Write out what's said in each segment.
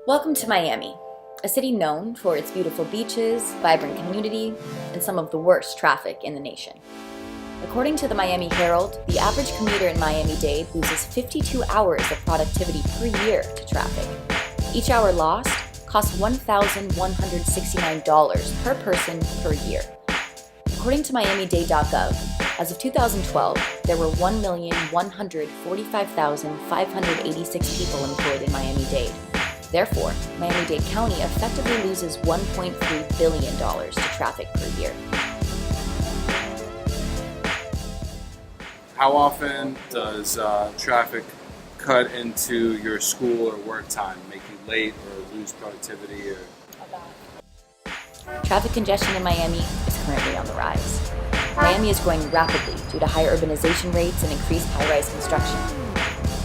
Welcome to Miami, a city known for its beautiful beaches, vibrant community, and some of the worst traffic in the nation. According to the Miami Herald, the average commuter in Miami-Dade loses 52 hours of productivity per year to traffic. Each hour lost costs $1,169 per person per year. According to Miami-Dade.gov, as of 2012, there were 1,145,586 people employed in Miami-Dade. Therefore, Miami-Dade County effectively loses $1.3 billion to traffic per year. How often does traffic cut into your school or work time, make you late or lose productivity? Traffic congestion in Miami is currently on the rise. Miami is growing rapidly due to high urbanization rates and increased high-rise construction.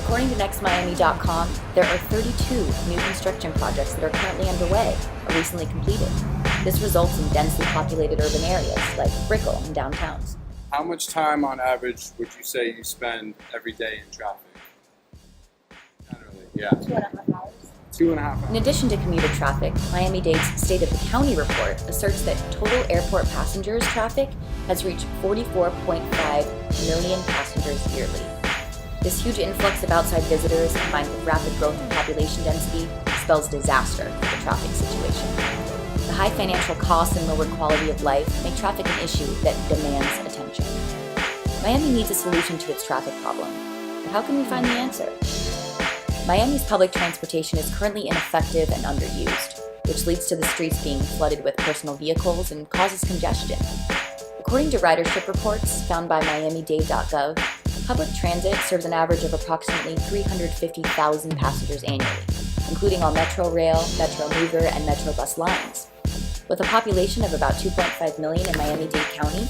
According to NextMiami.com, there are 32 new construction projects that are currently underway or recently completed. This results in densely populated urban areas like Brickell and downtowns. How much time on average would you say you spend every day in traffic? Generally, yeah. 2.5 hours. 2.5 hours. In addition to commuter traffic, Miami-Dade's State of the County report asserts that total airport passengers traffic has reached 44.5 million passengers yearly. This huge influx of outside visitors, combined with rapid growth in population density, spells disaster for the traffic situation. The high financial costs and lower quality of life make traffic an issue that demands attention. Miami needs a solution to its traffic problem, but how can we find the answer? Miami's public transportation is currently ineffective and underused, which leads to the streets being flooded with personal vehicles and causes congestion. According to ridership reports found by Miami-Dade.gov, public transit serves an average of approximately 350,000 passengers annually, including all Metro Rail, Metro Mover, and Metro Bus lines. With a population of about 2.5 million in Miami-Dade County,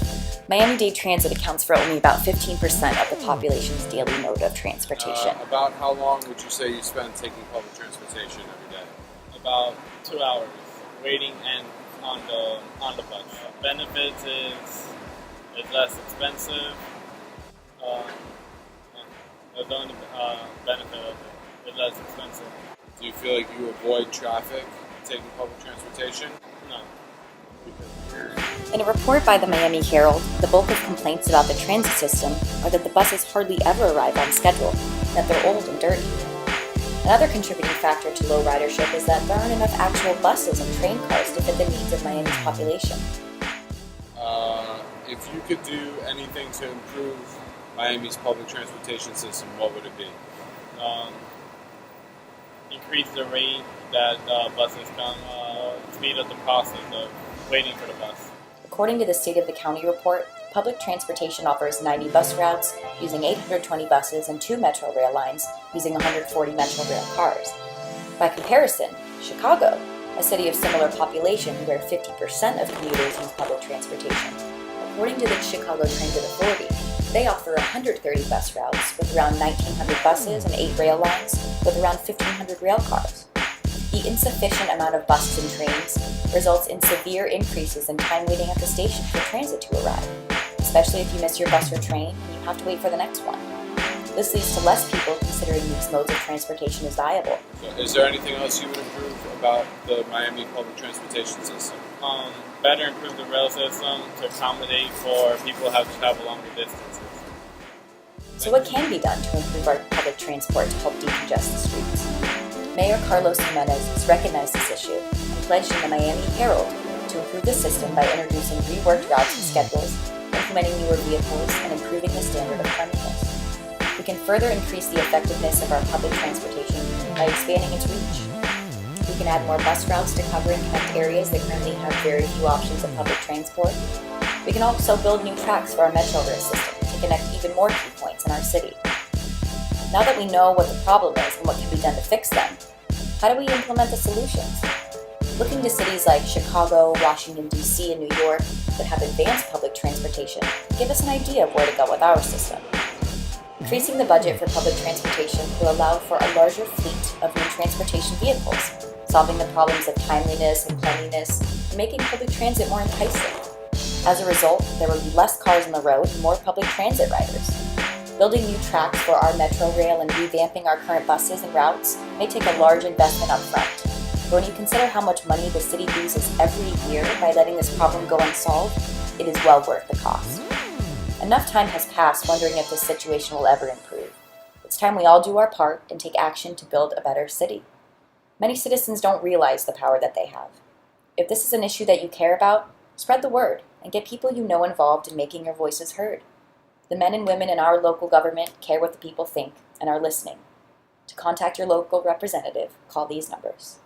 Miami-Dade Transit accounts for only about 15% of the population's daily mode of transportation. About how long would you say you spend taking public transportation every day? About 2 hours waiting and on the bus. Benefits is less expensive. The only benefit of it is less expensive. Do you feel like you avoid traffic taking public transportation? No. In a report by the Miami Herald, the bulk of complaints about the transit system are that the buses hardly ever arrive on schedule, and that they're old and dirty. Another contributing factor to low ridership is that there aren't enough actual buses and train cars to fit the needs of Miami's population. If you could do anything to improve Miami's public transportation system, what would it be? Increase the rate that buses come, speed up the process of waiting for the bus. According to the State of the County report, public transportation offers 90 bus routes using 820 buses and 2 Metro Rail lines using 140 Metro Rail cars. By comparison, Chicago, a city of similar population where 50% of commuters use public transportation, according to the Chicago Transit Authority, they offer 130 bus routes with around 1,900 buses and 8 rail lines with around 1,500 rail cars. The insufficient amount of buses and trains results in severe increases in time waiting at the station for transit to arrive, especially if you miss your bus or train and you have to wait for the next one. This leads to less people considering these modes of transportation as viable. So is there anything else you would improve about the Miami public transportation system? Better improve the rail system to accommodate for people who have to travel longer distances. So what can be done to improve our public transport to help decongest the streets? Mayor Carlos Jimenez has recognized this issue and pledged in the Miami Herald to improve the system by introducing reworked routes and schedules, implementing newer vehicles, and improving the standard of cleanliness. We can further increase the effectiveness of our public transportation by expanding its reach. We can add more bus routes to cover and connect areas that currently have very few options of public transport. We can also build new tracks for our Metro Rail system to connect even more key points in our city. Now that we know what the problem is and what can be done to fix them, how do we implement the solutions? Looking to cities like Chicago, Washington, D.C., and New York that have advanced public transportation give us an idea of where to go with our system. Increasing the budget for public transportation will allow for a larger fleet of new transportation vehicles, solving the problems of timeliness and cleanliness, and making public transit more enticing. As a result, there will be less cars on the road and more public transit riders. Building new tracks for our Metro Rail and revamping our current buses and routes may take a large investment up front, But when you consider how much money the city loses every year by letting this problem go unsolved, it is well worth the cost. Enough time has passed wondering if this situation will ever improve. It's time we all do our part and take action to build a better city. Many citizens don't realize the power that they have. If this is an issue that you care about, spread the word and get people you know involved in making your voices heard. The men and women in our local government care what the people think and are listening. To contact your local representative, call these numbers.